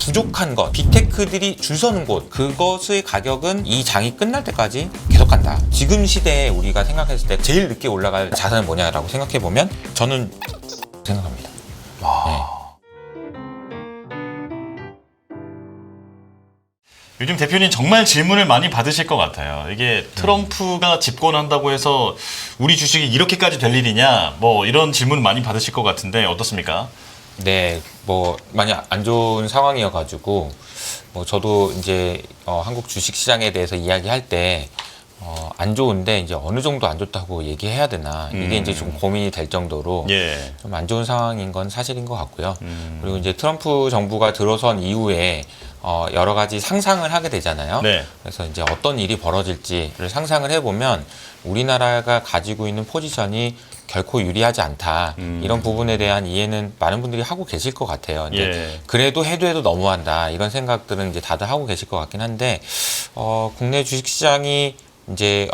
부족한 것, 빅테크들이 줄 서는 곳, 그것의 가격은 이 장이 끝날 때까지 계속 간다. 지금 시대에 우리가 생각했을 때 제일 늦게 올라갈 자산은 뭐냐라고 생각해 보면 저는 생각합니다. 네. 요즘 대표님 정말 질문을 많이 받으실 것 같아요. 이게 트럼프가 집권한다고 해서 우리 주식이 이렇게까지 될 일이냐, 뭐 이런 질문 많이 받으실 것 같은데 어떻습니까? 네, 뭐 많이 안 좋은 상황이어가지고 뭐 저도 이제 한국 주식 시장에 대해서 이야기할 때 안 좋은데 이제 어느 정도 안 좋다고 얘기해야 되나 이게 이제 좀 고민이 될 정도로 예. 좀 안 좋은 상황인 건 사실인 것 같고요. 그리고 이제 트럼프 정부가 들어선 이후에 여러 가지 상상을 하게 되잖아요. 네. 그래서 이제 어떤 일이 벌어질지를 상상을 해보면 우리나라가 가지고 있는 포지션이 결코 유리하지 않다. 이런 부분에 대한 이해는 많은 분들이 하고 계실 것 같아요. 이제 예. 그래도 해도 너무한다. 이런 생각들은 이제 다들 하고 계실 것 같긴 한데, 국내 주식시장이 이제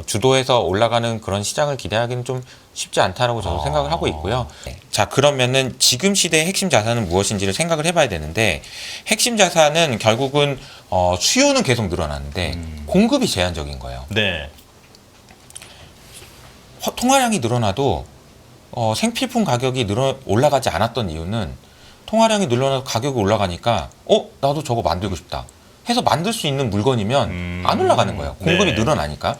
주도해서 올라가는 그런 시장을 기대하기는 좀 쉽지 않다라고 저도 생각을 하고 있고요. 자, 그러면은 지금 시대의 핵심 자산은 무엇인지를 생각을 해봐야 되는데, 핵심 자산은 결국은 수요는 계속 늘어나는데 공급이 제한적인 거예요. 네. 통화량이 늘어나도 생필품 가격이 올라가지 않았던 이유는 통화량이 늘어나도 가격이 올라가니까 나도 저거 만들고 싶다 해서 만들 수 있는 물건이면 안 올라가는 거예요. 공급이 네. 늘어나니까.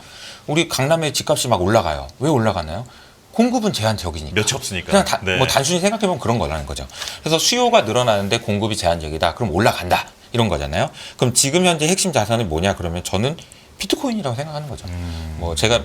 우리 강남의 집값이 막 올라가요. 왜 올라가나요? 공급은 제한적이니까. 몇이 없으니까. 그냥 네. 뭐 단순히 생각해보면 그런 거라는 거죠. 그래서 수요가 늘어나는데 공급이 제한적이다. 그럼 올라간다. 이런 거잖아요. 그럼 지금 현재 핵심 자산이 뭐냐? 그러면 저는 비트코인이라고 생각하는 거죠. 제가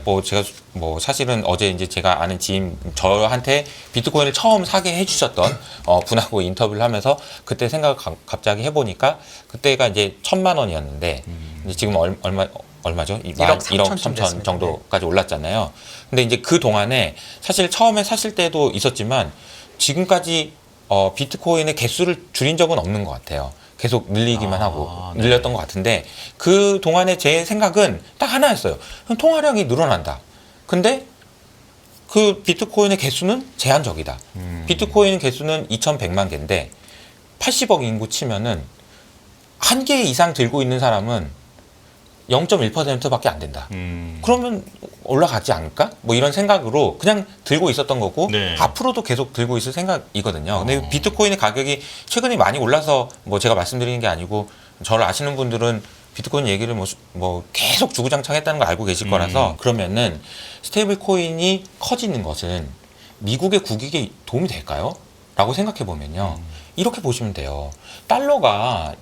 사실은 어제 이제 제가 아는 지인 저한테 비트코인을 처음 사게 해주셨던 분하고 인터뷰를 하면서 그때 생각을 갑자기 해보니까 그때가 이제 1,000만 원이었는데 이제 지금 얼마죠? 1억 3천 정도까지 올랐잖아요. 근데 이제 그 동안에 사실 처음에 샀을 때도 있었지만 지금까지 비트코인의 개수를 줄인 적은 없는 것 같아요. 계속 늘리기만 하고 네. 늘렸던 것 같은데 그 동안에 제 생각은 딱 하나였어요. 통화량이 늘어난다. 근데 그 비트코인의 개수는 제한적이다. 비트코인 개수는 2,100만 개인데 80억 인구 치면은 한 개 이상 들고 있는 사람은 0.1%밖에 안 된다. 그러면 올라가지 않을까? 뭐 이런 생각으로 그냥 들고 있었던 거고 네. 앞으로도 계속 들고 있을 생각이거든요. 근데 비트코인의 가격이 최근에 많이 올라서 뭐 제가 말씀드리는 게 아니고 저를 아시는 분들은 비트코인 얘기를 뭐 계속 주구장창 했다는 걸 알고 계실 거라서 그러면은 스테이블 코인이 커지는 것은 미국의 국익에 도움이 될까요? 라고 생각해 보면요. 이렇게 보시면 돼요. 달러가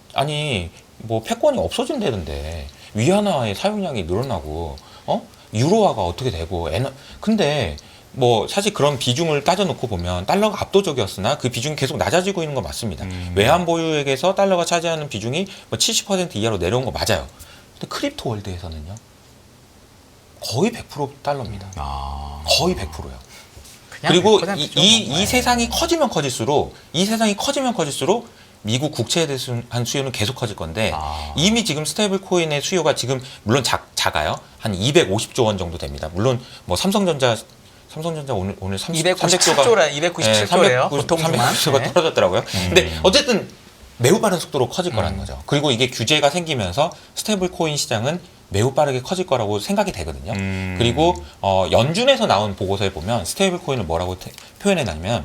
뭐 패권이 없어진다던데 위안화의 사용량이 늘어나고 유로화가 어떻게 되고 근데 뭐 사실 그런 비중을 따져놓고 보면 달러가 압도적이었으나 그 비중이 계속 낮아지고 있는 건 맞습니다. 외환 보유액에서 달러가 차지하는 비중이 뭐 70% 이하로 내려온 거 맞아요. 근데 크립토 월드에서는요 거의 100% 달러입니다. 거의 100%요. 그리고 이 세상이 커지면 커질수록 미국 국채에 대한 수요는 계속 커질 건데 이미 지금 스테이블 코인의 수요가 지금 물론 작아요. 한 250조 원 정도 됩니다. 물론 뭐 삼성전자 오늘 297조래요. 보통 300조가 떨어졌더라고요. 근데 어쨌든 매우 빠른 속도로 커질 거라는 거죠. 그리고 이게 규제가 생기면서 스테이블 코인 시장은 매우 빠르게 커질 거라고 생각이 되거든요. 그리고 연준에서 나온 보고서에 보면 스테이블 코인을 뭐라고 표현해놨냐면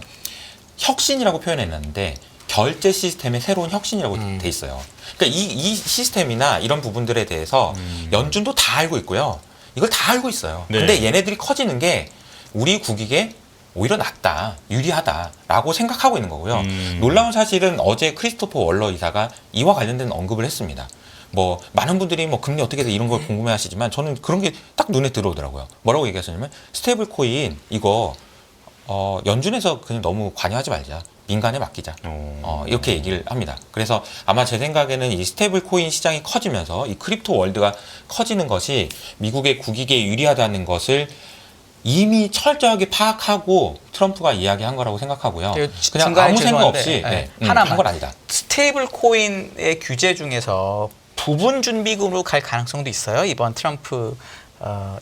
혁신이라고 표현해놨는데 결제 시스템의 새로운 혁신이라고 돼 있어요. 그러니까 이 시스템이나 이런 부분들에 대해서 연준도 다 알고 있고요. 이걸 다 알고 있어요. 네. 근데 얘네들이 커지는 게 우리 국익에 오히려 낫다, 유리하다라고 생각하고 있는 거고요. 놀라운 사실은 어제 크리스토퍼 월러 이사가 이와 관련된 언급을 했습니다. 뭐 많은 분들이 뭐 금리 어떻게 돼 이런 걸 궁금해하시지만 저는 그런 게 딱 눈에 들어오더라고요. 뭐라고 얘기하셨냐면 스테이블 코인 이거 연준에서 그냥 너무 관여하지 말자. 민간에 맡기자. 이렇게 얘기를 합니다. 그래서 아마 제 생각에는 이 스테이블 코인 시장이 커지면서 이 크립토 월드가 커지는 것이 미국의 국익에 유리하다는 것을 이미 철저하게 파악하고 트럼프가 이야기한 거라고 생각하고요. 그냥 아무 생각 없이 하나만 한 건 아니다. 스테이블 코인의 규제 중에서 부분 준비금으로 갈 가능성도 있어요. 이번 트럼프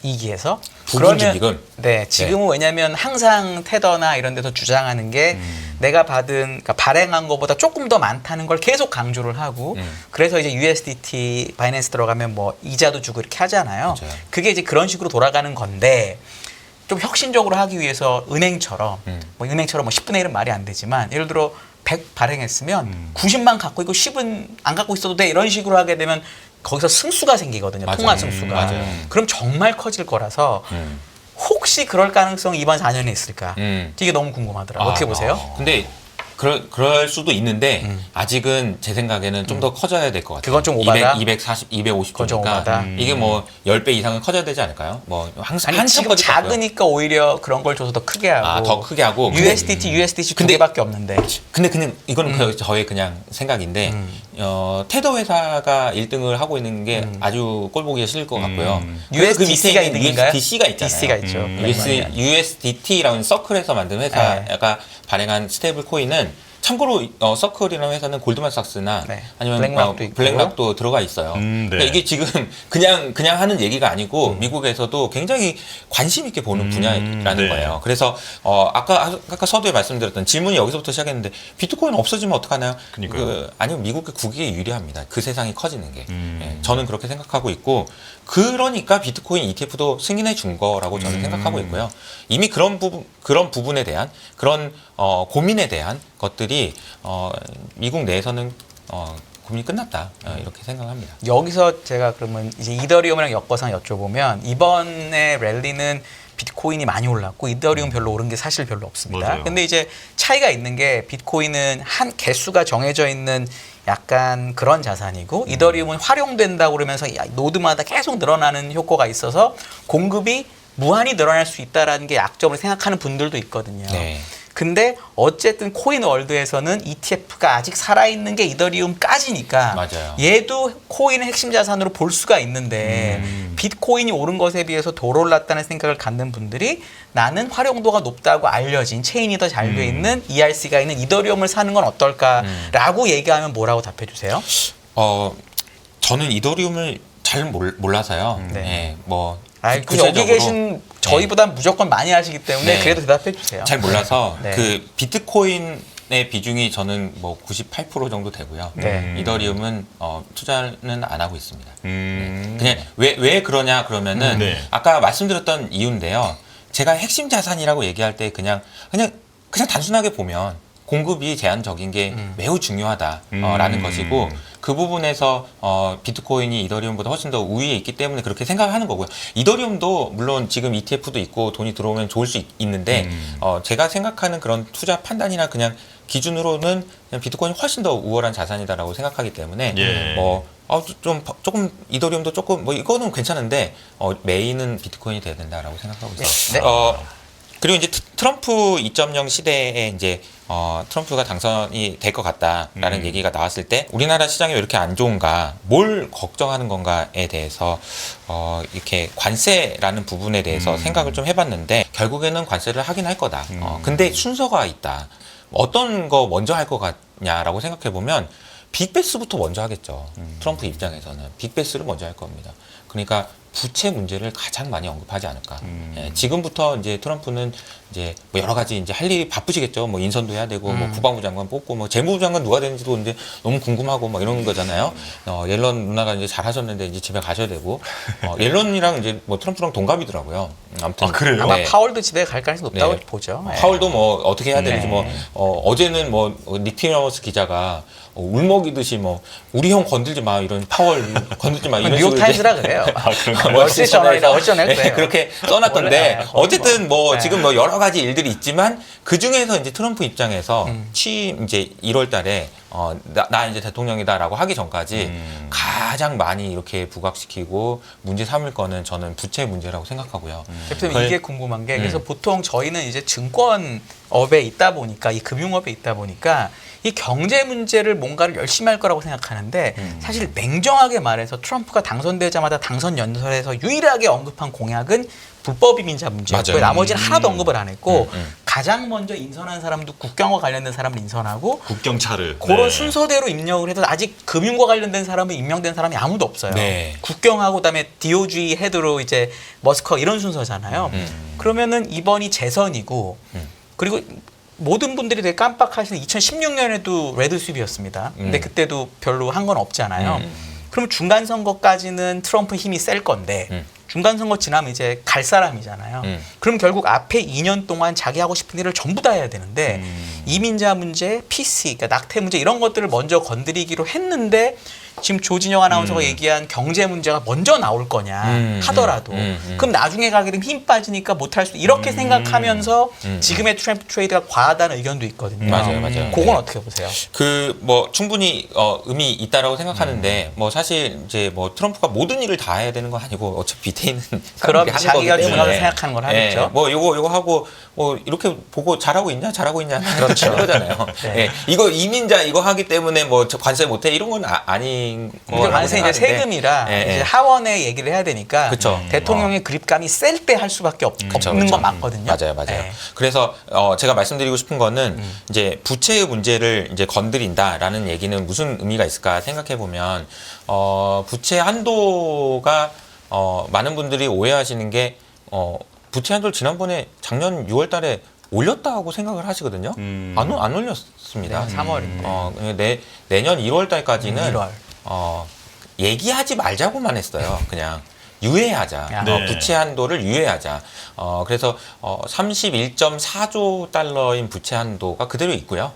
이기에서 부분 준비금? 네, 지금은 왜냐하면 항상 테더나 이런 데서 주장하는 게 내가 그러니까 발행한 것보다 조금 더 많다는 걸 계속 강조를 하고 그래서 이제 USDT 바이낸스 들어가면 뭐 이자도 주고 이렇게 하잖아요. 맞아요. 그게 이제 그런 식으로 돌아가는 건데 좀 혁신적으로 하기 위해서 은행처럼 뭐 10분의 1은 말이 안 되지만 예를 들어 100 발행했으면 90만 갖고 있고 10은 안 갖고 있어도 돼 이런 식으로 하게 되면 거기서 승수가 생기거든요. 맞아요. 통화 승수가. 맞아요. 그럼 정말 커질 거라서 혹시 그럴 가능성이 이번 4년에 있을까? 이게 너무 궁금하더라고요. 어떻게 보세요? 근데 그럴 수도 있는데 아직은 제 생각에는 좀 더 커져야 될 것 같아요. 그건 좀 오바다? 240, 250 그건 좀 정도니까 오바다? 이게 뭐 10배 이상은 커져야 되지 않을까요? 뭐 항상 아니 한참 지금 커질 것 같고요. 작으니까 오히려 그런 걸 줘서 더 크게 하고 더 크게 하고 USDT 두 개밖에 없는데 근데 그냥 이거는 저의 그냥 생각인데 테더 회사가 1등을 하고 있는 게 아주 꼴보기가 싫을 것 같고요. USDC가 이득인가요? USDC가 있잖아요. DC가 있죠. USDT라는 서클에서 만든 회사가 발행한 스테이블 코인은 참고로 서클이라는 회사는 골드만삭스나 네. 아니면 블랙락도 있고. 블랙락도 들어가 있어요. 네. 그러니까 이게 지금 그냥 하는 얘기가 아니고 미국에서도 굉장히 관심 있게 보는 분야라는 네. 거예요. 그래서 아까 서두에 말씀드렸던 질문이 여기서부터 시작했는데 비트코인 없어지면 어떡하나요? 그러니까요. 아니면 미국의 국익에 유리합니다. 그 세상이 커지는 게. 예, 저는 그렇게 생각하고 있고 그러니까 비트코인 ETF도 승인해 준 거라고 저는 생각하고 있고요. 이미 그런 부분에 대한 그런 고민에 대한 것들이 미국 내에서는 고민이 끝났다 이렇게 생각합니다. 여기서 제가 그러면 이제 이더리움이랑 엮어서 여쭤보면 이번에 랠리는 비트코인이 많이 올랐고 이더리움 별로 오른 게 사실 별로 없습니다. 맞아요. 근데 이제 차이가 있는 게 비트코인은 한 개수가 정해져 있는 약간 그런 자산이고 이더리움은 활용된다고 그러면서 노드마다 계속 늘어나는 효과가 있어서 공급이 무한히 늘어날 수 있다라는 게 약점을 생각하는 분들도 있거든요. 네. 근데 어쨌든 코인 월드에서는 ETF가 아직 살아있는 게 이더리움까지니까 맞아요. 얘도 코인의 핵심 자산으로 볼 수가 있는데 비트코인이 오른 것에 비해서 더 올랐다는 생각을 갖는 분들이 나는 활용도가 높다고 알려진 체인이 더 잘 돼 있는 ERC가 있는 이더리움을 사는 건 어떨까라고 얘기하면 뭐라고 답해 주세요? 저는 이더리움을 잘 몰라서요. 네. 예, 뭐 여기 구체적으로 계신 저희보다 무조건 많이 하시기 때문에 네. 그래도 대답해 주세요. 잘 몰라서 네. 그 비트코인의 비중이 저는 뭐 98% 정도 되고요. 네. 이더리움은 투자는 안 하고 있습니다. 그냥 왜 그러냐 그러면은 네. 아까 말씀드렸던 이유인데요. 제가 핵심 자산이라고 얘기할 때 그냥 단순하게 보면 공급이 제한적인 게 매우 중요하다라는 것이고 그 부분에서 비트코인이 이더리움보다 훨씬 더 우위에 있기 때문에 그렇게 생각하는 거고요. 이더리움도 물론 지금 ETF도 있고 돈이 들어오면 좋을 수 있는데 제가 생각하는 그런 투자 판단이나 그냥 기준으로는 그냥 비트코인이 훨씬 더 우월한 자산이다라고 생각하기 때문에 예. 조금 이더리움도 조금 뭐 이거는 괜찮은데 메인은 비트코인이 돼야 된다라고 생각하고 있어요. 네. 그리고 이제 트럼프 2.0 시대에 이제 트럼프가 당선이 될 것 같다라는 얘기가 나왔을 때 우리나라 시장이 왜 이렇게 안 좋은가, 뭘 걱정하는 건가에 대해서 이렇게 관세라는 부분에 대해서 생각을 좀 해봤는데 결국에는 관세를 하긴 할 거다. 근데 순서가 있다. 어떤 거 먼저 할 것 같냐라고 생각해 보면 빅베스부터 먼저 하겠죠. 트럼프 입장에서는 빅베스를 먼저 할 겁니다. 그러니까 부채 문제를 가장 많이 언급하지 않을까. 예, 지금부터 이제 트럼프는 이제 뭐 여러 가지 이제 할 일이 바쁘시겠죠. 뭐 인선도 해야 되고, 뭐 국방부 장관 뽑고, 뭐 재무부 장관 누가 되는지도 이제 너무 궁금하고, 뭐 이런 거잖아요. 옐런 누나가 이제 잘 하셨는데 이제 집에 가셔야 되고, 옐런이랑 이제 뭐 트럼프랑 동갑이더라고요. 아무튼. 그래요? 아마 파월도 집에 갈 가능성이 높다고 네. 보죠. 네. 파월도 뭐 어떻게 해야 되는지 네. 어제는 뭐 닉티너스 기자가 울먹이듯이 뭐 우리 형 건들지 마 이런 파월 건들지 마 이런 뉴욕 식으로 타임스라 그래요. 그런가요? 월스트리트저널이나 어쩌네 네, 그래요. 그렇게 써놨던데 원래, 어쨌든 뭐 네. 지금 뭐 여러 가지 일들이 있지만 그 중에서 이제 트럼프 입장에서 취임 이제 1월달에 나 이제 대통령이다라고 하기 전까지 가장 많이 이렇게 부각시키고 문제 삼을 거는 저는 부채 문제라고 생각하고요. 대표님 그걸- 이게 궁금한 게 그래서 보통 저희는 이제 증권업에 있다 보니까 이 금융업에 있다 보니까 이 경제 문제를 뭔가를 열심히 할 거라고 생각하는데 사실 냉정하게 말해서 트럼프가 당선되자마자 당선 연설에서 유일하게 언급한 공약은 불법 이민자 문제였고요. 맞아요. 나머지는 하나도 언급을 안 했고 가장 먼저 인선한 사람도 국경과 관련된 사람을 인선하고 국경차를 그런 네. 순서대로 임명을 해도 아직 금융과 관련된 사람은 임명된 사람이 아무도 없어요. 네. 국경하고 그다음에 DOG 헤드로 이제 머스커 이런 순서잖아요. 그러면은 이번이 재선이고 그리고 모든 분들이 되게 깜빡하시는 2016년에도 레드스윕이었습니다. 근데 그때도 별로 한 건 없잖아요. 그럼 중간 선거까지는 트럼프 힘이 셀 건데 중간 선거 지나면 이제 갈 사람이잖아요. 그럼 결국 앞에 2년 동안 자기 하고 싶은 일을 전부 다 해야 되는데 이민자 문제, PC, 그러니까 낙태 문제 이런 것들을 먼저 건드리기로 했는데 지금 조진영 아나운서가 얘기한 경제 문제가 먼저 나올 거냐 하더라도 그럼 나중에 가게 되면 힘 빠지니까 못할 수 이렇게 생각하면서 지금의 트럼프 트레이드가 과하다는 의견도 있거든요. 맞아요, 맞아요. 그건 네. 어떻게 보세요? 그 뭐 충분히 의미 있다라고 생각하는데 뭐 사실 이제 뭐 트럼프가 모든 일을 다 해야 되는 건 아니고 어차피 밑에 있는 그럼 사람들이 하는 자기가 거기 중요하게 때문에. 생각하는 걸 하겠죠. 예, 뭐 요거 하고 뭐 이렇게 보고 잘하고 있냐 그렇죠. 이거잖아요. 네. 예, 이거 이민자 이거 하기 때문에 뭐 저 관세 못해 이런 건 아닌 근데 거라고 관세 이제 생각하는데. 세금이라 예, 이제 예. 하원에 얘기를 해야 되니까 그쵸. 대통령의 그립감이 셀 때 할 수밖에 없는 건 맞거든요. 맞아요. 네. 그래서 제가 말씀드리고 싶은 거는 이제 부채의 문제를 이제 건드린다라는 얘기는 무슨 의미가 있을까 생각해 보면 부채 한도가 많은 분들이 오해하시는 게 부채 한도를 지난번에 작년 6월달에 올렸다고 생각을 하시거든요. 안 올렸습니다. 네, 3월인데. 내년 1월달까지는 1월. 얘기하지 말자고만 했어요. 그냥 유예하자. 네. 부채 한도를 유예하자. 그래서 31.4조 달러인 부채 한도가 그대로 있고요.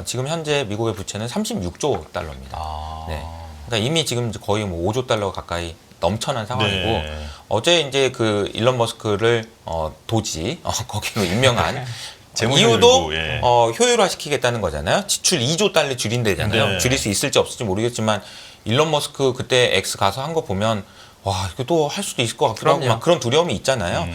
지금 현재 미국의 부채는 36조 달러입니다. 네. 그러니까 이미 지금 이제 거의 뭐 5조 달러 가까이 넘쳐난 상황이고 네. 어제 이제 그 일론 머스크를 도지 거기로 임명한 이유도 재무효율부, 예. 효율화시키겠다는 거잖아요. 지출 2조 달러 줄인대잖아요. 네. 줄일 수 있을지 없을지 모르겠지만 일론 머스크 그때 X 가서 한 거 보면 와 이거 또 할 수도 있을 것 같기도 하고 그럼요. 막 그런 두려움이 있잖아요.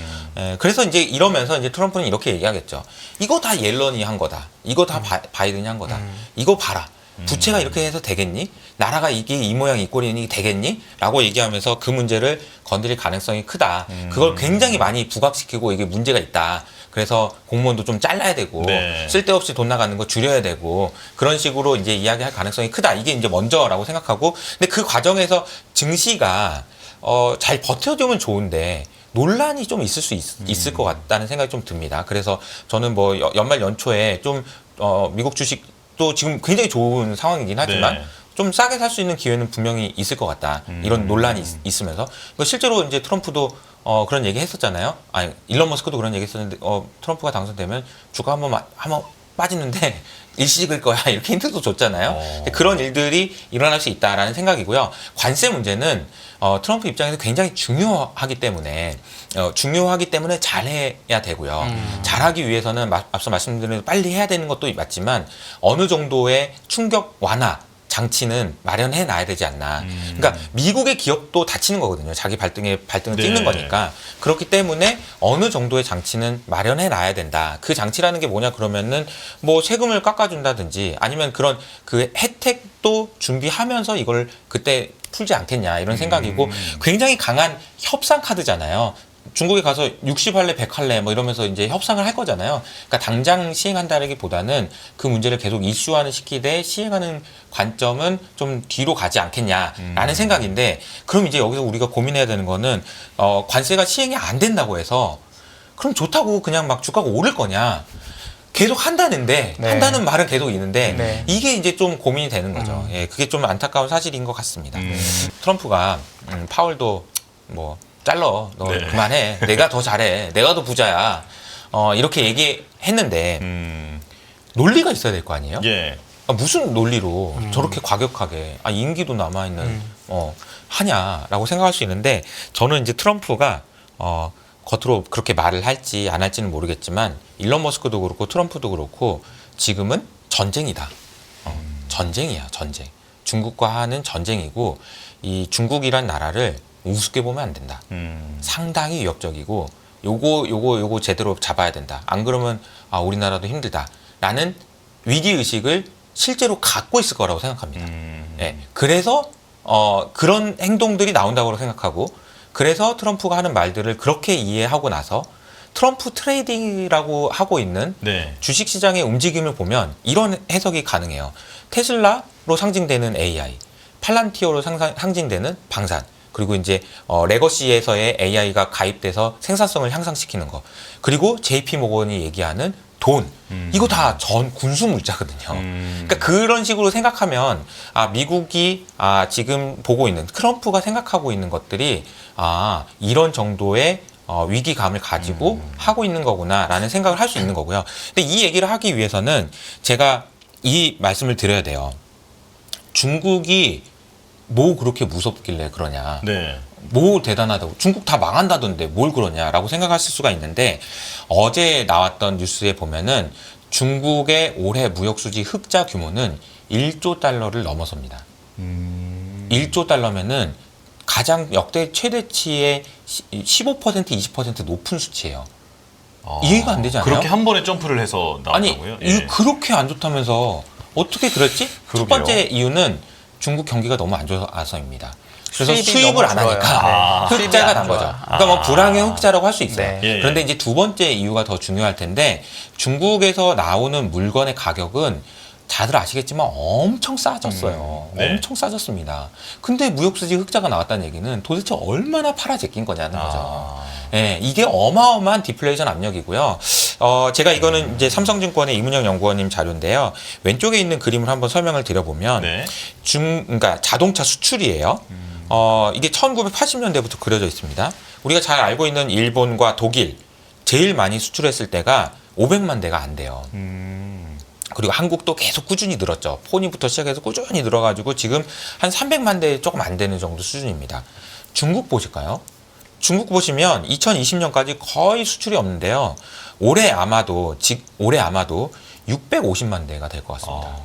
그래서 이제 이러면서 이제 트럼프는 이렇게 얘기하겠죠. 이거 다 옐런이 한 거다. 이거 다 바이든이 한 거다. 이거 봐라. 부채가 이렇게 해서 되겠니? 나라가 이게 이 모양 이 꼴이니 되겠니? 라고 얘기하면서 그 문제를 건드릴 가능성이 크다. 그걸 굉장히 많이 부각시키고 이게 문제가 있다. 그래서 공무원도 좀 잘라야 되고 네. 쓸데없이 돈 나가는 거 줄여야 되고 그런 식으로 이제 이야기할 가능성이 크다. 이게 이제 먼저라고 생각하고 근데 그 과정에서 증시가 잘 버텨주면 좋은데 논란이 좀 있을 수 있을 것 같다는 생각이 좀 듭니다. 그래서 저는 뭐 연말 연초에 좀 미국 주식도 지금 굉장히 좋은 상황이긴 하지만 네. 좀 싸게 살 수 있는 기회는 분명히 있을 것 같다. 이런 논란이 있으면서 그러니까 실제로 이제 트럼프도 그런 얘기 했었잖아요. 아니 일론 머스크도 그런 얘기 했었는데 트럼프가 당선되면 주가 한번 빠지는데 일시적일 거야 이렇게 힌트도 줬잖아요. 그런 일들이 일어날 수 있다라는 생각이고요. 관세 문제는 트럼프 입장에서 굉장히 중요하기 때문에 잘해야 되고요. 잘하기 위해서는 앞서 말씀드린 대로 빨리 해야 되는 것도 맞지만 어느 정도의 충격 완화 장치는 마련해 놔야 되지 않나. 그러니까 미국의 기업도 다치는 거거든요. 자기 발등을 네. 찍는 거니까. 그렇기 때문에 어느 정도의 장치는 마련해 놔야 된다. 그 장치라는 게 뭐냐 그러면은 뭐 세금을 깎아준다든지 아니면 그런 그 혜택도 준비하면서 이걸 그때 풀지 않겠냐 이런 생각이고 굉장히 강한 협상 카드잖아요. 중국에 가서 60할래 100할래 뭐 이러면서 이제 협상을 할 거잖아요. 그러니까 당장 시행한다기보다는 그 문제를 계속 이슈화는 시키되 시행하는 관점은 좀 뒤로 가지 않겠냐라는 생각인데 그럼 이제 여기서 우리가 고민해야 되는 거는 관세가 시행이 안 된다고 해서 그럼 좋다고 그냥 막 주가가 오를 거냐? 계속 한다는데 네. 한다는 말은 계속 있는데 네. 이게 이제 좀 고민이 되는 거죠. 예, 그게 좀 안타까운 사실인 것 같습니다. 트럼프가 파월도 뭐 잘러 너 네. 그만해 내가 더 잘해 내가 더 부자야 이렇게 얘기했는데 논리가 있어야 될 거 아니에요? 예. 무슨 논리로 저렇게 과격하게 임기도 남아있는 하냐라고 생각할 수 있는데 저는 이제 트럼프가 겉으로 그렇게 말을 할지 안 할지는 모르겠지만 일론 머스크도 그렇고 트럼프도 그렇고 지금은 전쟁이다. 전쟁이야 전쟁. 중국과 하는 전쟁이고 이 중국이란 나라를 우습게 보면 안 된다. 상당히 위협적이고 요거 제대로 잡아야 된다. 안 그러면 우리나라도 힘들다라는 위기 의식을 실제로 갖고 있을 거라고 생각합니다. 예, 그래서 그런 행동들이 나온다고 생각하고 그래서 트럼프가 하는 말들을 그렇게 이해하고 나서 트럼프 트레이딩이라고 하고 있는 네. 주식시장의 움직임을 보면 이런 해석이 가능해요. 테슬라로 상징되는 AI, 팔란티어로 상징되는 방산, 그리고 이제 레거시에서의 AI가 가입돼서 생산성을 향상시키는 거, 그리고 JP 모건이 얘기하는 돈, 이거 다 전 군수 물자거든요. 그러니까 그런 식으로 생각하면 미국이 지금 보고 있는 트럼프가 생각하고 있는 것들이 이런 정도의 위기감을 가지고 하고 있는 거구나라는 생각을 할 수 있는 거고요. 근데 이 얘기를 하기 위해서는 제가 이 말씀을 드려야 돼요. 중국이 뭐 그렇게 무섭길래 그러냐. 네. 뭐 대단하다고. 중국 다 망한다던데 뭘 그러냐라고 생각하실 수가 있는데, 어제 나왔던 뉴스에 보면은 중국의 올해 무역수지 흑자 규모는 1조 달러를 넘어섭니다. 1조 달러면은 가장 역대 최대치의 15% 20% 높은 수치예요. 이해가 안 되지 않아요? 그렇게 한 번에 점프를 해서 나왔다고요? 아니, 그렇게 안 좋다면서 어떻게 그랬지? 그러게요. 첫 번째 이유는 중국 경기가 너무 안 좋아서입니다. 그래서 수입이 수입을 너무 안 줄어요. 하니까 수입이 흑자가 안 난 좋아. 거죠. 그러니까 뭐 불황의 흑자라고 할 수 있어요. 네. 예, 예. 그런데 이제 두 번째 이유가 더 중요할 텐데, 중국에서 나오는 물건의 가격은 다들 아시겠지만 엄청 싸졌어요. 네. 엄청 싸졌습니다. 근데 무역수지 흑자가 나왔다는 얘기는 도대체 얼마나 팔아제낀 거냐는 거죠. 예, 이게 어마어마한 디플레이션 압력이고요. 제가 이거는 이제 삼성증권의 이문영 연구원님 자료인데요. 왼쪽에 있는 그림을 한번 설명을 드려보면, 네. 그러니까 자동차 수출이에요. 이게 1980년대부터 그려져 있습니다. 우리가 잘 알고 있는 일본과 독일, 제일 많이 수출했을 때가 500만 대가 안 돼요. 그리고 한국도 계속 꾸준히 늘었죠. 포니부터 시작해서 꾸준히 늘어가지고 지금 한 300만 대 조금 안 되는 정도 수준입니다. 중국 보실까요? 중국 보시면 2020년까지 거의 수출이 없는데요. 올해 아마도 650만 대가 될 것 같습니다.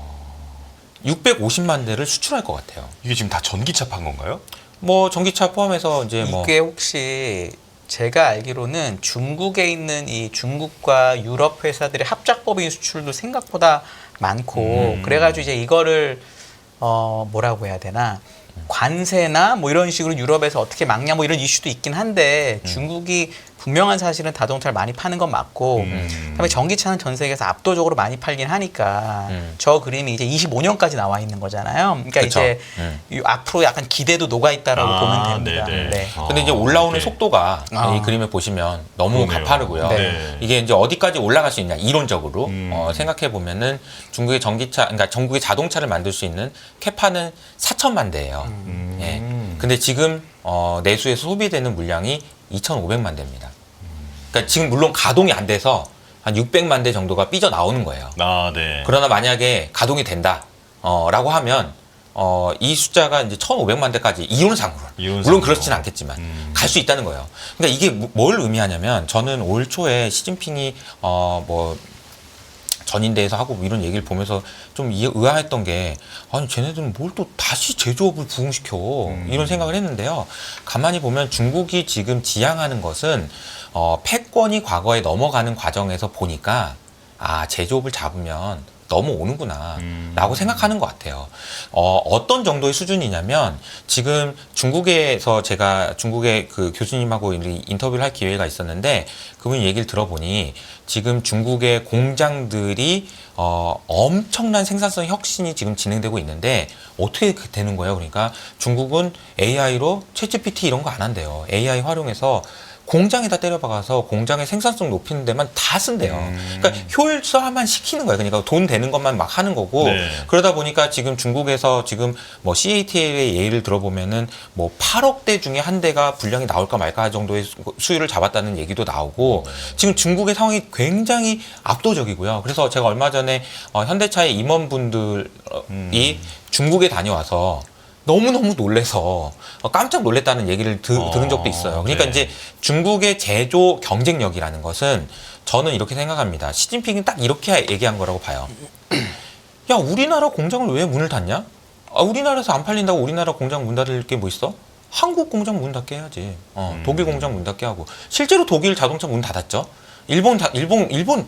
650만 대를 수출할 것 같아요. 이게 지금 다 전기차 판 건가요? 뭐 전기차 포함해서 이제 뭐 이게 혹시 제가 알기로는 중국에 있는 이 중국과 유럽 회사들의 합작법인 수출도 생각보다 많고, 그래가지고 이제 이거를 뭐라고 해야 되나, 관세나 뭐 이런 식으로 유럽에서 어떻게 막냐 뭐 이런 이슈도 있긴 한데, 중국이 분명한 사실은 자동차를 많이 파는 건 맞고, 그다음에 전기차는 전 세계에서 압도적으로 많이 팔긴 하니까 저 그림이 이제 25년까지 나와 있는 거잖아요. 그러니까 그쵸. 이제 앞으로 약간 기대도 녹아 있다라고 보면 됩니다. 네네. 네. 근데 이제 올라오는 네. 속도가 이 그림을 보시면 너무 그러네요. 가파르고요. 네. 이게 이제 어디까지 올라갈 수 있냐, 이론적으로 생각해 보면은 중국의 그러니까 전국의 자동차를 만들 수 있는 캐파는 4천만 대예요. 예. 근데 지금 내수에서 소비되는 물량이 2,500만 대입니다. 그러니까 지금 물론 가동이 안 돼서 한 600만 대 정도가 삐져 나오는 거예요. 네. 그러나 만약에 가동이 된다, 라고 하면 이 숫자가 이제 1,500만 대까지 이론상으로 물론 그렇지는 않겠지만 갈 수 있다는 거예요. 그러니까 이게 뭘 의미하냐면, 저는 올 초에 시진핑이 뭐 전인대에서 하고 이런 얘기를 보면서 좀 의아했던 게, 아니 쟤네들은 뭘 또 다시 제조업을 부흥시켜, 이런 생각을 했는데요. 가만히 보면 중국이 지금 지향하는 것은 패권이 과거에 넘어가는 과정에서 보니까 제조업을 잡으면 넘어오는구나 라고 생각하는 것 같아요. 어떤 정도의 수준이냐면, 지금 중국에서 제가 중국의 그 교수님하고 인터뷰를 할 기회가 있었는데, 그분이 얘기를 들어보니 지금 중국의 공장들이 엄청난 생산성 혁신이 지금 진행되고 있는데, 어떻게 되는 거예요? 그러니까 중국은 AI로 챗GPT 이런 거 안 한대요. AI 활용해서 공장에다 때려박아서 공장의 생산성 높이는 데만 다 쓴대요. 그러니까 효율화만 시키는 거예요. 그러니까 돈 되는 것만 막 하는 거고. 네. 그러다 보니까 지금 중국에서 지금 뭐 CATL의 예를 들어보면은 뭐 8억 대 중에 한 대가 분량이 나올까 말까 정도의 수율을 잡았다는 얘기도 나오고, 지금 중국의 상황이 굉장히 압도적이고요. 그래서 제가 얼마 전에 현대차의 임원분들이 중국에 다녀와서 너무너무 놀래서 깜짝 놀랐다는 얘기를 들은 적도 있어요. 그러니까 네. 이제 중국의 제조 경쟁력이라는 것은 저는 이렇게 생각합니다. 시진핑이 딱 이렇게 얘기한 거라고 봐요. 야, 우리나라 공장을 왜 문을 닫냐? 우리나라에서 안 팔린다고 우리나라 공장 문 닫을 게 뭐 있어? 한국 공장 문 닫게 해야지. 독일 공장 문 닫게 하고. 실제로 독일 자동차 문 닫았죠. 일본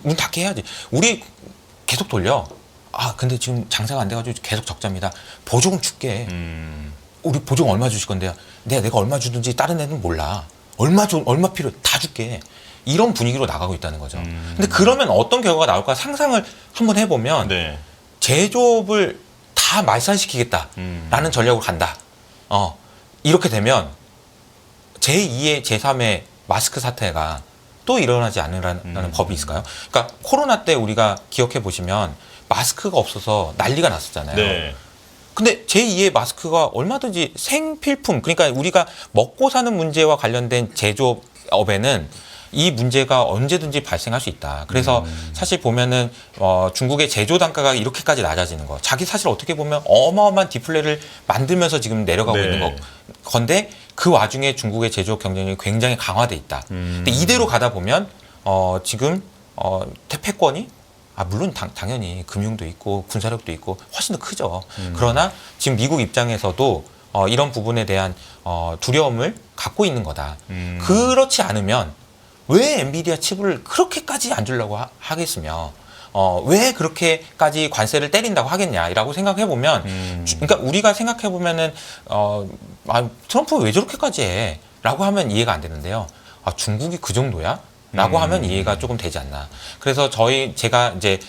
문 닫게 해야지. 우리 계속 돌려. 근데 지금 장사가 안 돼가지고 계속 적자입니다. 보조금 줄게. 우리 보조금 얼마 주실 건데요? 내가 얼마 주든지 다른 애는 몰라. 얼마 필요해? 다 줄게. 이런 분위기로 나가고 있다는 거죠. 근데 그러면 어떤 결과가 나올까 상상을 한번 해보면 네. 제조업을 다 말살시키겠다라는 전략으로 간다. 이렇게 되면 제2의 제3의 마스크 사태가 또 일어나지 않으라는 법이 있을까요? 그러니까 코로나 때 우리가 기억해 보시면 마스크가 없어서 난리가 났었잖아요. 네. 근데 제2의 마스크가 얼마든지 생필품, 그러니까 우리가 먹고 사는 문제와 관련된 제조업에는 이 문제가 언제든지 발생할 수 있다. 그래서 사실 보면은 중국의 제조 단가가 이렇게까지 낮아지는 거, 자기 사실 어떻게 보면 어마어마한 디플레를 만들면서 지금 내려가고 네. 있는 건데 그 와중에 중국의 제조업 경쟁력이 굉장히 강화돼 있다. 근데 이대로 가다 보면 지금 패권이 물론 당연히 금융도 있고 군사력도 있고 훨씬 더 크죠. 그러나 지금 미국 입장에서도 이런 부분에 대한 두려움을 갖고 있는 거다. 그렇지 않으면 왜 엔비디아 칩을 그렇게까지 안 주려고 하겠으며 왜 그렇게까지 관세를 때린다고 하겠냐라고 생각해 보면 그러니까 우리가 생각해 보면은 트럼프 왜 저렇게까지 해?라고 하면 이해가 안 되는데요. 중국이 그 정도야? 라고 하면 이해가 조금 되지 않나. 그래서 제가 이제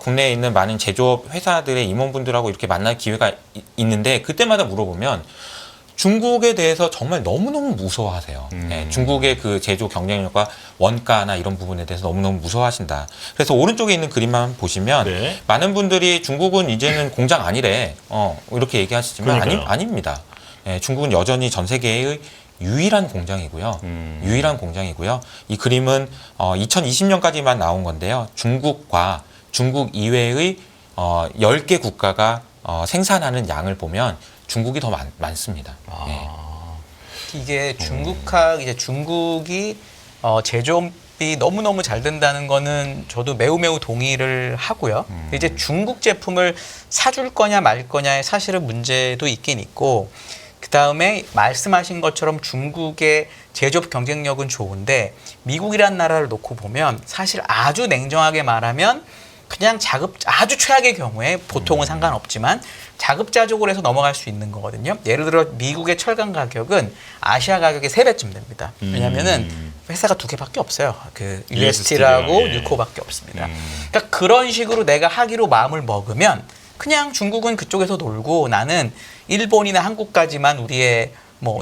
국내에 있는 많은 제조업 회사들의 임원분들하고 이렇게 만날 기회가 있는데 그때마다 물어보면 중국에 대해서 정말 너무너무 무서워하세요. 네, 중국의 그 제조 경쟁력과 원가나 이런 부분에 대해서 너무너무 무서워하신다. 그래서 오른쪽에 있는 그림만 보시면 네. 많은 분들이 중국은 이제는 공장 아니래. 이렇게 얘기하시지만 그러니까요. 아닙니다. 예, 중국은 여전히 전 세계의 유일한 공장이고요. 유일한 공장이고요. 이 그림은 2020년까지만 나온 건데요. 중국과 중국 이외의 10개 국가가 생산하는 양을 보면 중국이 더 많습니다. 예. 이게 이제 중국이 제조업이 너무너무 잘 된다는 거는 저도 매우 동의를 하고요. 이제 중국 제품을 사줄 거냐 말 거냐의 사실은 문제도 있긴 있고, 그 다음에 말씀하신 것처럼 중국의 제조업 경쟁력은 좋은데 미국이란 나라를 놓고 보면 사실 아주 냉정하게 말하면 그냥 아주 최악의 경우에 보통은 상관없지만 자급자족을 해서 넘어갈 수 있는 거거든요. 예를 들어 미국의 철강 가격은 아시아 가격의 3배쯤 됩니다. 왜냐면은 회사가 2개밖에 없어요. 그 US 스틸하고 예. 뉴코밖에 없습니다. 그러니까 그런 식으로 내가 하기로 마음을 먹으면 그냥 중국은 그쪽에서 놀고 나는 일본이나 한국까지만 우리의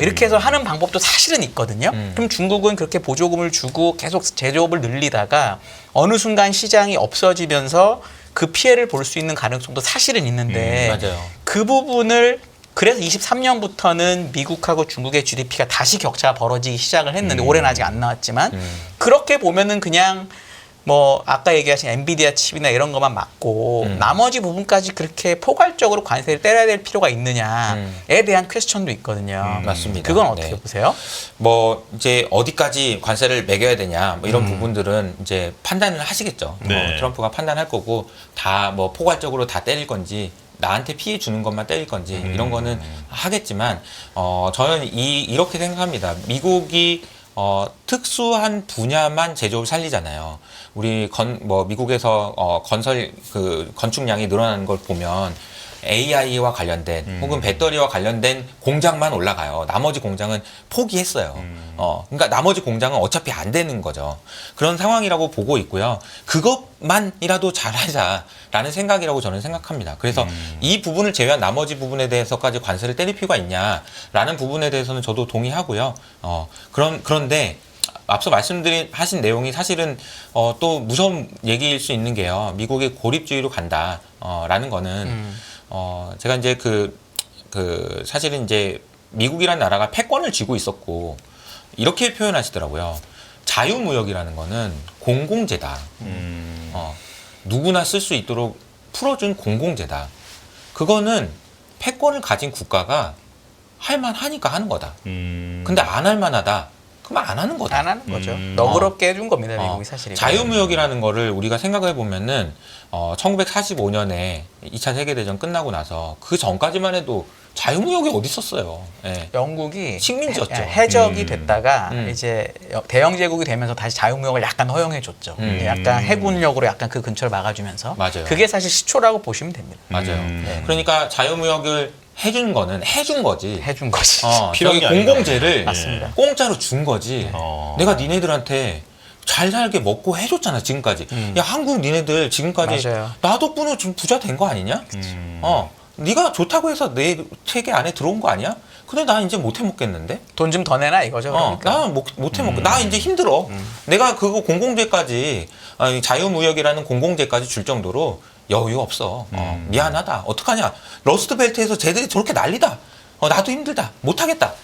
이렇게 해서 하는 방법도 사실은 있거든요. 그럼 중국은 그렇게 보조금을 주고 계속 제조업을 늘리다가 어느 순간 시장이 없어지면서 그 피해를 볼 수 있는 가능성도 사실은 있는데 맞아요. 그 부분을 그래서 23년부터는 미국하고 중국의 GDP가 다시 격차가 벌어지기 시작을 했는데 올해는 아직 안 나왔지만 그렇게 보면은 그냥 아까 얘기하신 엔비디아 칩이나 이런 것만 맞고 나머지 부분까지 그렇게 포괄적으로 관세를 때려야 될 필요가 있느냐에 대한 퀘스천도 있거든요. 맞습니다. 그건 어떻게 네. 보세요? 이제 어디까지 관세를 매겨야 되냐 이런 부분들은 이제 판단을 하시겠죠. 네. 트럼프가 판단할 거고 다 포괄적으로 다 때릴 건지 나한테 피해 주는 것만 때릴 건지 이런 거는 하겠지만 저는 이렇게 생각합니다. 미국이 특수한 분야만 제조업을 살리잖아요. 우리 미국에서 건설 건축량이 늘어나는 걸 보면 AI와 관련된 혹은 배터리와 관련된 공장만 올라가요. 나머지 공장은 포기했어요. 그러니까 나머지 공장은 어차피 안 되는 거죠. 그런 상황이라고 보고 있고요. 그것만이라도 잘하자라는 생각이라고 저는 생각합니다. 그래서 이 부분을 제외한 나머지 부분에 대해서까지 관세를 때릴 필요가 있냐라는 부분에 대해서는 저도 동의하고요. 그런데 앞서 하신 내용이 사실은 또 무서운 얘기일 수 있는 게요. 미국이 고립주의로 간다라는 거는 제가 이제 사실은 이제 미국이라는 나라가 패권을 쥐고 있었고 이렇게 표현하시더라고요. 자유무역이라는 거는 공공재다. 누구나 쓸 수 있도록 풀어준 공공재다. 그거는 패권을 가진 국가가 할 만하니까 하는 거다. 근데 안 할 만하다. 그럼 안 하는 거다. 안 하는 거죠. 너그럽게 해준 겁니다. 미국이 사실. 자유무역이라는 거를 우리가 생각해 보면은 1945년에 2차 세계대전 끝나고 나서 그 전까지만 해도 자유무역이 어디 있었어요. 예. 영국이 식민지였죠. 해적이 됐다가 음. 대영 제국이 되면서 다시 자유무역을 약간 허용해줬죠. 약간 해군력으로 약간 그 근처를 막아주면서. 맞아요. 그게 사실 시초라고 보시면 됩니다. 맞아요. 그러니까 자유무역을 해준 거는 해준 거지. 해준 거지. 저기 필요한 게 아니라. 공공재를 맞습니다. 공짜로 준 거지. 내가 니네들한테 잘 살게 먹고 해줬잖아 지금까지. 야 한국 니네들 지금까지 맞아요. 나 덕분에 좀 부자 된 거 아니냐? 네가 좋다고 해서 내 체계 안에 들어온 거 아니야? 근데 나 이제 못 해먹겠는데? 돈 좀 더 내놔 이거죠. 그러니까. 나 못 해먹고 나 이제 힘들어. 내가 그거 공공재까지 아니, 자유무역이라는 공공재까지 줄 정도로 여유 없어. 미안하다. 어떡하냐? 러스트벨트에서 쟤들이 저렇게 난리다. 나도 힘들다. 못하겠다.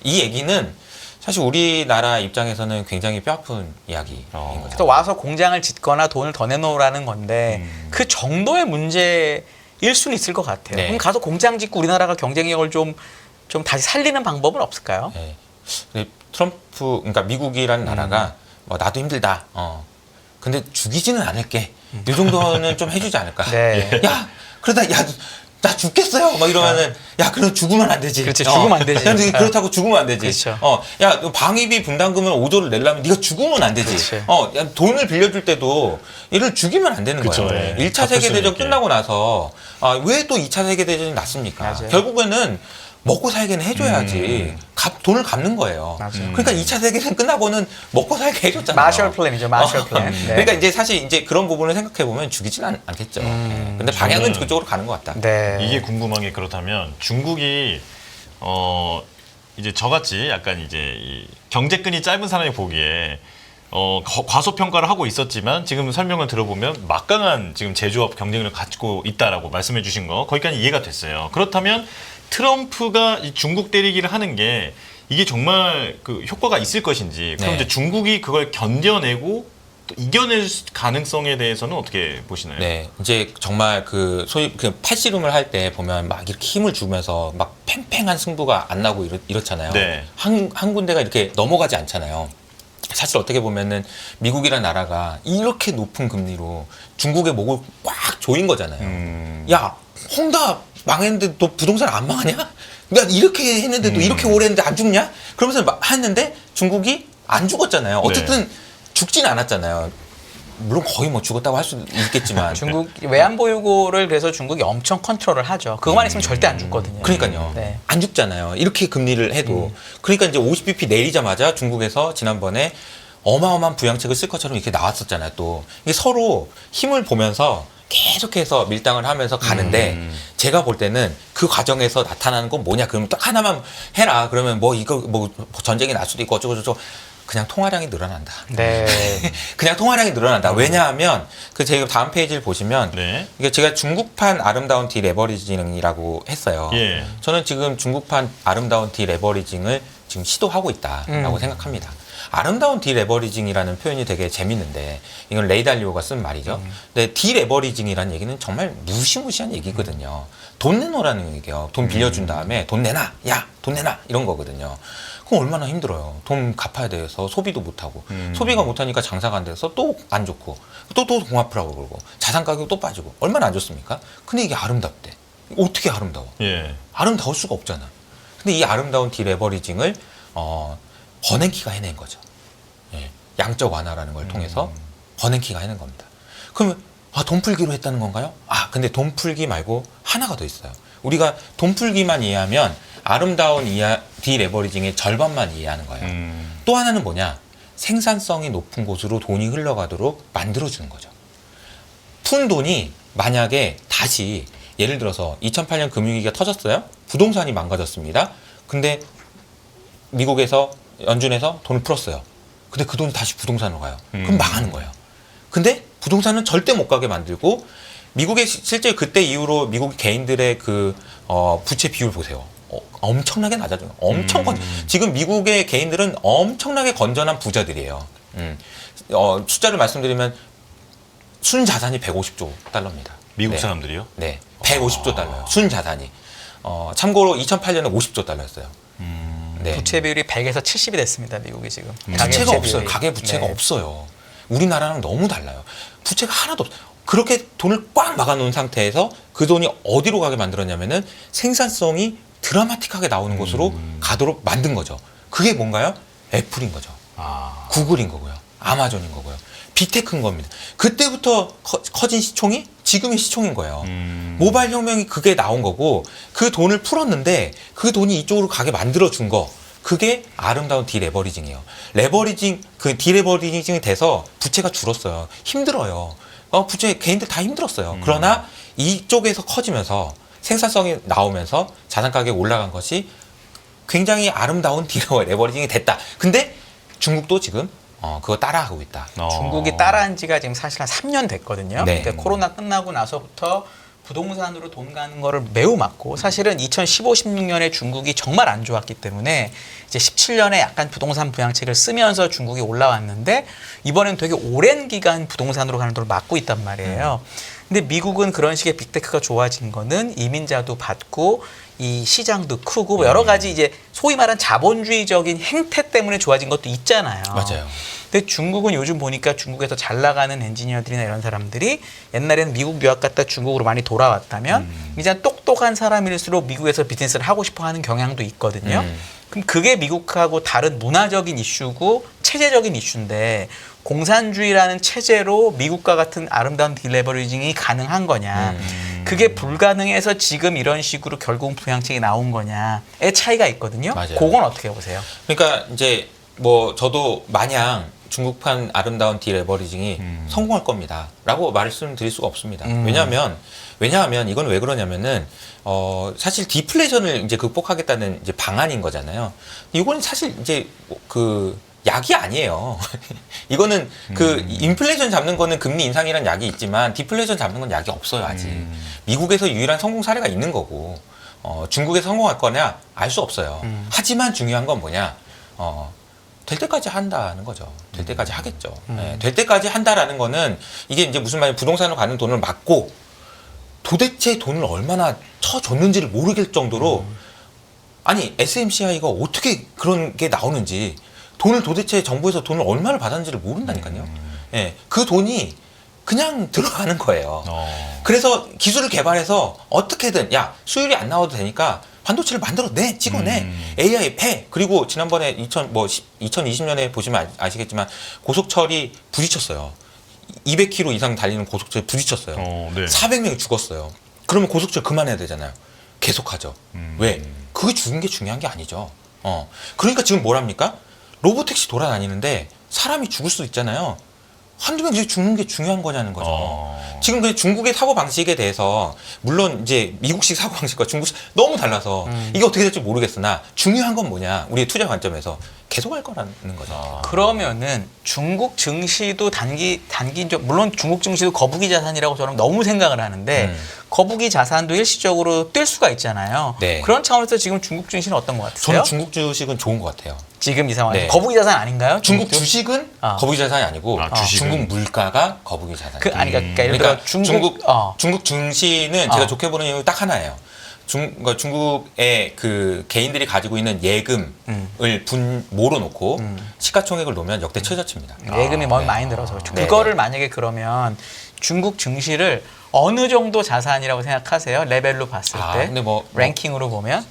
이 얘기는 사실 우리나라 입장에서는 굉장히 뼈아픈 이야기인 거죠. 또 와서 공장을 짓거나 돈을 더 내놓으라는 건데 그 정도의 문제일 수는 있을 것 같아요. 네. 그럼 가서 공장 짓고 우리나라가 경쟁력을 좀 다시 살리는 방법은 없을까요? 네. 근데 트럼프, 그러니까 미국이라는 나라가 뭐 나도 힘들다. 근데 죽이지는 않을게. 이 정도는 좀 해주지 않을까. 네. 야, 그러다 나 죽겠어요. 막 이러면은 야, 그럼 죽으면 안 되지. 그렇지, 죽으면 안 되지. 야, 근데 그렇다고 죽으면 안 되지. 그렇죠. 야, 너 방위비 분담금을 5조를 내려면 네가 죽으면 안 되지. 그렇지. 야, 돈을 빌려줄 때도 얘를 죽이면 안 되는 그쵸, 거예요. 예. 1차 세계대전 갚을 수 있게. 끝나고 나서 왜 또 2차 세계대전이 났습니까? 맞아요. 결국에는 먹고 살게는 해줘야지. 돈을 갚는 거예요. 맞아요. 그러니까 2차 세계대전 끝나고는 먹고 살게 해줬잖아요. 마셜 플랜이죠, 마셜 플랜. 네. 그러니까 이제 사실 이제 그런 부분을 생각해 보면 죽이지는 않겠죠. 근데 방향은 저는- 그쪽으로 가는 것 같다. 네. 이게 궁금한 게 그렇다면 중국이 이제 저같이 약간 이제 이 경제끈이 짧은 사람이 보기에 과소평가를 하고 있었지만 지금 설명을 들어보면 막강한 지금 제조업 경쟁력을 갖고 있다라고 말씀해 주신 거 거기까지 이해가 됐어요. 그렇다면 트럼프가 이 중국 때리기를 하는 게 이게 정말 그 효과가 있을 것인지 그럼 네. 이제 중국이 그걸 견뎌내고 또 이겨낼 가능성에 대해서는 어떻게 보시나요? 네, 이제 정말 그 소위 그 팔씨름을 할 때 보면 막 이렇게 힘을 주면서 막 팽팽한 승부가 안 나고 이렇잖아요. 네. 한 군데가 이렇게 넘어가지 않잖아요. 사실 어떻게 보면은 미국이라는 나라가 이렇게 높은 금리로 중국의 목을 꽉 조인 거잖아요. 야, 홍다 망했는데 너 부동산 안 망하냐? 야, 이렇게 했는데도 이렇게 오래 했는데 안 죽냐? 그러면서 했는데 중국이 안 죽었잖아요. 어쨌든 죽진 않았잖아요. 물론 거의 뭐 죽었다고 할 수도 있겠지만. 중국 외환 보유고를 그래서 중국이 엄청 컨트롤을 하죠. 그것만 있으면 절대 안 죽거든요. 그러니까요. 네. 안 죽잖아요. 이렇게 금리를 해도. 그러니까 이제 50bp 내리자마자 중국에서 지난번에 어마어마한 부양책을 쓸 것처럼 이렇게 나왔었잖아요. 또 이게 서로 힘을 보면서 계속해서 밀당을 하면서 가는데 제가 볼 때는 그 과정에서 나타나는 건 뭐냐? 그러면 딱 하나만 해라. 그러면 뭐 이거 뭐 전쟁이 날 수도 있고 어쩌고저쩌고. 그냥 통화량이 늘어난다. 네. 그냥 통화량이 늘어난다. 왜냐하면 그 제가 다음 페이지를 보시면 네. 이게 제가 중국판 아름다운 디레버리징이라고 했어요. 예. 저는 지금 중국판 아름다운 디레버리징을 지금 시도하고 있다라고 생각합니다. 아름다운 디레버리징이라는 표현이 되게 재밌는데 이건 레이 달리오가 쓴 말이죠. 근데 디레버리징이라는 얘기는 정말 무시무시한 얘기거든요. 돈 내놓으라는 얘기예요. 돈 빌려준 다음에 돈 내놔, 야, 돈 내놔 이런 거거든요. 그럼 얼마나 힘들어요. 돈 갚아야 돼서 소비도 못하고 소비가 못하니까 장사가 안 돼서 또 안 좋고 또 공화프라고 그러고 자산 가격 또 빠지고 얼마나 안 좋습니까? 근데 이게 아름답대. 어떻게 아름다워? 예. 아름다울 수가 없잖아. 근데 이 아름다운 디레버리징을 버냉키가 해낸 거죠. 예, 양적 완화라는 걸 통해서 버냉키가 해낸 겁니다. 그러면 돈 풀기로 했다는 건가요? 근데 돈 풀기 말고 하나가 더 있어요. 우리가 돈 풀기만 이해하면 아름다운 디레버리징의 절반만 이해하는 거예요. 또 하나는 뭐냐? 생산성이 높은 곳으로 돈이 흘러가도록 만들어주는 거죠. 푼 돈이 만약에 다시 예를 들어서 2008년 금융위기가 터졌어요. 부동산이 망가졌습니다. 근데 미국에서 연준에서 돈을 풀었어요. 근데 그 돈이 다시 부동산으로 가요. 그럼 망하는 거예요. 근데 부동산은 절대 못 가게 만들고 미국의 실제 그때 이후로 미국 개인들의 그 부채 비율 보세요. 엄청나게 낮아져요. 지금 미국의 개인들은 엄청나게 건전한 부자들이에요. 숫자를 말씀드리면 순 자산이 150조 달러입니다. 미국 네. 사람들이요? 네, 150조 달러요. 순 자산이. 참고로 2008년에 50조 달러였어요. 네. 부채 비율이 100에서 70이 됐습니다. 미국이 지금. 부채가 부채 없어요. 비율이. 가계 부채가 네. 없어요. 우리나라랑 너무 달라요. 부채가 하나도 없어요. 그렇게 돈을 꽉 막아놓은 상태에서 그 돈이 어디로 가게 만들었냐면은 생산성이 드라마틱하게 나오는 곳으로 가도록 만든 거죠. 그게 뭔가요? 애플인 거죠. 구글인 거고요. 아마존인 거고요. 빅테크인 겁니다. 그때부터 커진 시총이 지금의 시총인 거예요. 모바일 혁명이 그게 나온 거고 그 돈을 풀었는데 그 돈이 이쪽으로 가게 만들어 준 거. 그게 아름다운 디레버리징이에요. 레버리징 그 디레버리징이 돼서 부채가 줄었어요. 힘들어요. 부채 개인들 다 힘들었어요. 그러나 이쪽에서 커지면서 생산성이 나오면서 자산 가격이 올라간 것이 굉장히 아름다운 디레버리징이 됐다. 근데 중국도 지금 그거 따라하고 있다. 중국이 따라한 지가 지금 사실 한 3년 됐거든요. 네. 근데 코로나 끝나고 나서부터 부동산으로 돈 가는 거를 매우 막고 사실은 2015, 16년에 중국이 정말 안 좋았기 때문에 이제 17년에 약간 부동산 부양책을 쓰면서 중국이 올라왔는데 이번엔 되게 오랜 기간 부동산으로 가는 돈을 막고 있단 말이에요. 근데 미국은 그런 식의 빅테크가 좋아진 거는 이민자도 받고 이 시장도 크고 여러 가지 이제 소위 말하는 자본주의적인 행태 때문에 좋아진 것도 있잖아요. 맞아요. 근데 중국은 요즘 보니까 중국에서 잘 나가는 엔지니어들이나 이런 사람들이 옛날에는 미국 유학 갔다 중국으로 많이 돌아왔다면 이제 똑똑한 사람일수록 미국에서 비즈니스를 하고 싶어 하는 경향도 있거든요. 그럼 그게 미국하고 다른 문화적인 이슈고 체제적인 이슈인데 공산주의라는 체제로 미국과 같은 아름다운 딜레버리징이 가능한 거냐. 그게 불가능해서 지금 이런 식으로 결국은 부양책이 나온 거냐의 차이가 있거든요. 맞아요. 그건 어떻게 보세요? 그러니까 이제 뭐 저도 마냥 중국판 아름다운 디레버리징이 성공할 겁니다라고 말씀드릴 수가 없습니다. 왜냐하면 이건 왜 그러냐면은 사실 디플레이션을 이제 극복하겠다는 이제 방안인 거잖아요. 이건 사실 이제 그 약이 아니에요. 이거는 그 인플레이션 잡는 거는 금리 인상이란 약이 있지만 디플레이션 잡는 건 약이 없어요 아직. 미국에서 유일한 성공 사례가 있는 거고 중국에서 성공할 거냐 알 수 없어요. 하지만 중요한 건 뭐냐? 될 때까지 한다는 거죠. 될 때까지 하겠죠. 네, 될 때까지 한다라는 거는 이게 이제 무슨 말이냐 부동산으로 가는 돈을 막고 도대체 돈을 얼마나 쳐줬는지를 모르겠을 정도로 아니 SMCI가 어떻게 그런 게 나오는지 돈을 도대체 정부에서 돈을 얼마를 받았는지를 모른다니까요. 예, 그 돈이 그냥 들어가는 거예요. 그래서 기술을 개발해서 어떻게든 야 수율이 안 나와도 되니까 반도체를 만들어내, 찍어내, AI 패. 그리고 지난번에 2020년에 보시면 아시겠지만 고속철이 부딪혔어요. 200km 이상 달리는 고속철이 부딪혔어요. 네. 400명이 죽었어요. 그러면 고속철 그만해야 되잖아요. 계속하죠. 왜? 그게 죽은 게 중요한 게 아니죠. 그러니까 지금 뭐랍니까? 로보택시 돌아다니는데 사람이 죽을 수도 있잖아요. 한두 명 죽는 게 중요한 거냐는 거죠. 지금 그 중국의 사고 방식에 대해서 물론 이제 미국식 사고 방식과 중국식 너무 달라서 이게 어떻게 될지 모르겠으나 중요한 건 뭐냐 우리의 투자 관점에서 계속할 거라는 거죠. 그러면은 중국 증시도 단기적 물론 중국 증시도 거북이 자산이라고 저는 너무 생각을 하는데 거북이 자산도 일시적으로 뛸 수가 있잖아요. 네. 그런 차원에서 지금 중국 증시는 어떤 것 같으세요? 저는 중국 주식은 좋은 것 같아요. 지금 이 상황에서 네. 거북이 자산 아닌가요? 중국 주식은 거북이 자산이 아니고 주식은? 중국 물가가 거북이 자산. 그러니까 예를 들어 그러니까 중국 증시는 제가 어. 좋게 보는 이유 딱 하나예요. 그러니까 중국의 그 개인들이 가지고 있는 예금을 몰아놓고 시가총액을 놓으면 역대 최저치입니다. 예금이 많이 들어서 그렇죠. 그거를 만약에 그러면 중국 증시를 어느 정도 자산이라고 생각하세요? 레벨로 봤을 때 근데 랭킹으로 보면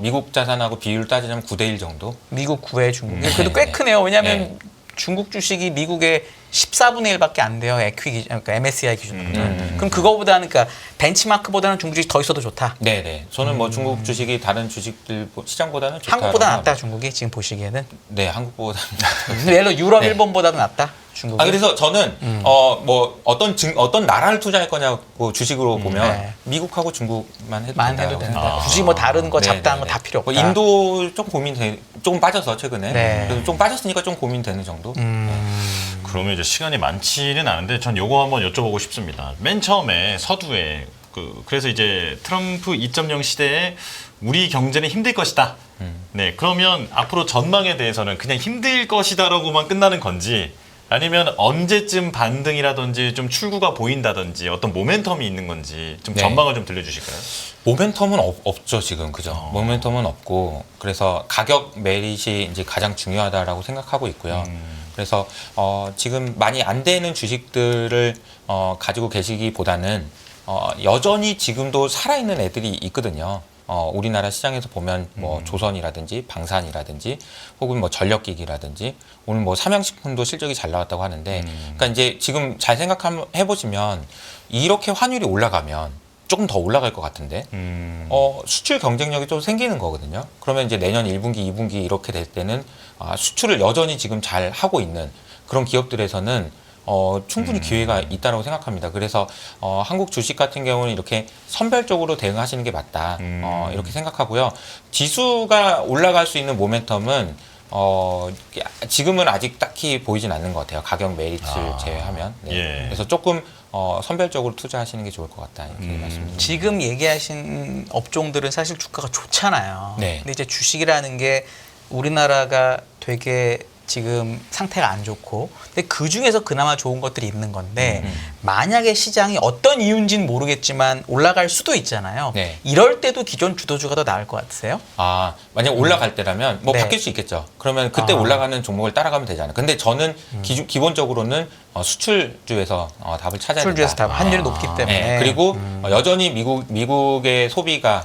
미국 자산하고 비율 따지자면 9대1 정도? 미국 9에 중국. 그래도 꽤 크네요. 왜냐하면 중국 주식이 미국의 14분의 1밖에 안 돼요. 그러니까 MSCI 기준으로. 그럼 그거보다는 그러니까 벤치마크보다는 중국 주식 더 있어도 좋다. 네네. 저는 뭐 중국 주식이 다른 주식들 시장보다는 좋다. 한국보다 낫다 중국이 지금 보시기에는. 네, 한국보다. 예를 들어 유럽, 네. 일본보다도 낫다 중국이. 그래서 저는 뭐 어떤 나라를 투자할 거냐고 주식으로 보면 미국하고 중국만 해도 된다고 된다. 굳이 뭐 다른 거 잡다한 거 다 필요 없다. 뭐 인도 조금 빠져서 최근에 네. 그래서 좀 빠졌으니까 좀 고민되는 정도. 그러면 이제 시간이 많지는 않은데 전 요거 한번 여쭤보고 싶습니다. 맨 처음에 서두에 그래서 이제 트럼프 2.0 시대에 우리 경제는 힘들 것이다. 네, 그러면 앞으로 전망에 대해서는 그냥 힘들 것이다라고만 끝나는 건지 아니면 언제쯤 반등이라든지 좀 출구가 보인다든지 어떤 모멘텀이 있는 건지 좀 네. 전망을 좀 들려주실까요? 모멘텀은 없죠 지금 그죠. 모멘텀은 없고 그래서 가격 메릿이 이제 가장 중요하다라고 생각하고 있고요. 그래서 지금 많이 안 되는 주식들을 가지고 계시기보다는 여전히 지금도 살아있는 애들이 있거든요. 우리나라 시장에서 보면 뭐 조선이라든지 방산이라든지 혹은 뭐 전력기기라든지 오늘 뭐 삼양식품도 실적이 잘 나왔다고 하는데 그러니까 이제 지금 잘 생각해 보시면 이렇게 환율이 올라가면 조금 더 올라갈 것 같은데 수출 경쟁력이 좀 생기는 거거든요. 그러면 이제 내년 1분기, 2분기 이렇게 될 때는 수출을 여전히 지금 잘 하고 있는 그런 기업들에서는 충분히 기회가 있다고 생각합니다. 그래서 한국 주식 같은 경우는 이렇게 선별적으로 대응하시는 게 맞다. 이렇게 생각하고요. 지수가 올라갈 수 있는 모멘텀은 지금은 아직 딱히 보이진 않는 것 같아요. 가격 메리트를 제외하면. 네. 예. 그래서 조금 선별적으로 투자하시는 게 좋을 것 같다. 이렇게 말씀드립니다. 지금 얘기하신 업종들은 사실 주가가 좋잖아요. 네. 근데 이제 주식이라는 게 우리나라가 되게 지금 상태가 안 좋고 근데 그 중에서 그나마 좋은 것들이 있는 건데 만약에 시장이 어떤 이유인지는 모르겠지만 올라갈 수도 있잖아요. 네. 이럴 때도 기존 주도주가 더 나을 것 같으세요? 만약 올라갈 때라면 뭐 네. 바뀔 수 있겠죠. 그러면 그때 올라가는 종목을 따라가면 되잖아요. 근데 저는 기본적으로는 수출주에서 답을 찾아야 된다. 수출주에서 다 환율이 높기 때문에. 네, 그리고 여전히 미국의 소비가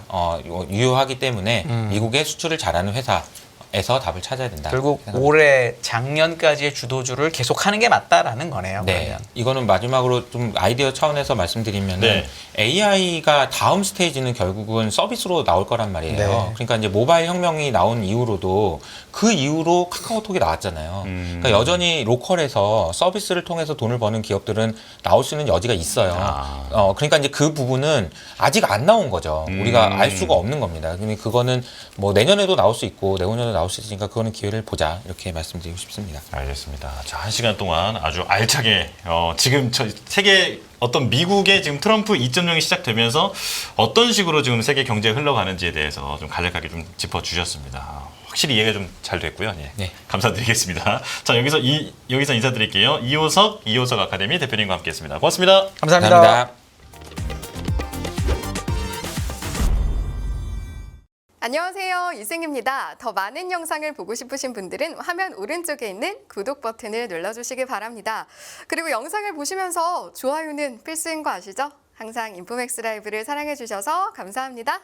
유효하기 때문에 미국의 수출을 잘하는 회사에서 답을 찾아야 된다. 결국 생각합니다. 올해 작년까지의 주도주를 계속하는 게 맞다라는 거네요. 네, 그러면. 이거는 마지막으로 좀 아이디어 차원에서 말씀드리면 네. AI가 다음 스테이지는 결국은 서비스로 나올 거란 말이에요. 네. 그러니까 이제 모바일 혁명이 나온 이후로도 그 이후로 카카오톡이 나왔잖아요. 그러니까 여전히 로컬에서 서비스를 통해서 돈을 버는 기업들은 나올 수 있는 여지가 있어요. 그러니까 이제 그 부분은 아직 안 나온 거죠. 우리가 알 수가 없는 겁니다. 그러면 그거는 뭐 내년에도 나올 수 있고 내후년에도 나올 수 있으니까 그거는 기회를 보자 이렇게 말씀드리고 싶습니다. 알겠습니다. 자, 1시간 동안 아주 알차게 지금 세계 어떤 미국의 지금 트럼프 2.0이 시작되면서 어떤 식으로 지금 세계 경제가 흘러가는지에 대해서 좀 간략하게 좀 짚어주셨습니다. 확실히 이해가 좀 잘 됐고요. 예. 네. 감사드리겠습니다. 자, 여기서 인사드릴게요. 이호석 아카데미 대표님과 함께했습니다. 고맙습니다. 감사합니다. 감사합니다. 안녕하세요. 유승입니다. 더 많은 영상을 보고 싶으신 분들은 화면 오른쪽에 있는 구독 버튼을 눌러주시기 바랍니다. 그리고 영상을 보시면서 좋아요는 필수인 거 아시죠? 항상 인포맥스 라이브를 사랑해주셔서 감사합니다.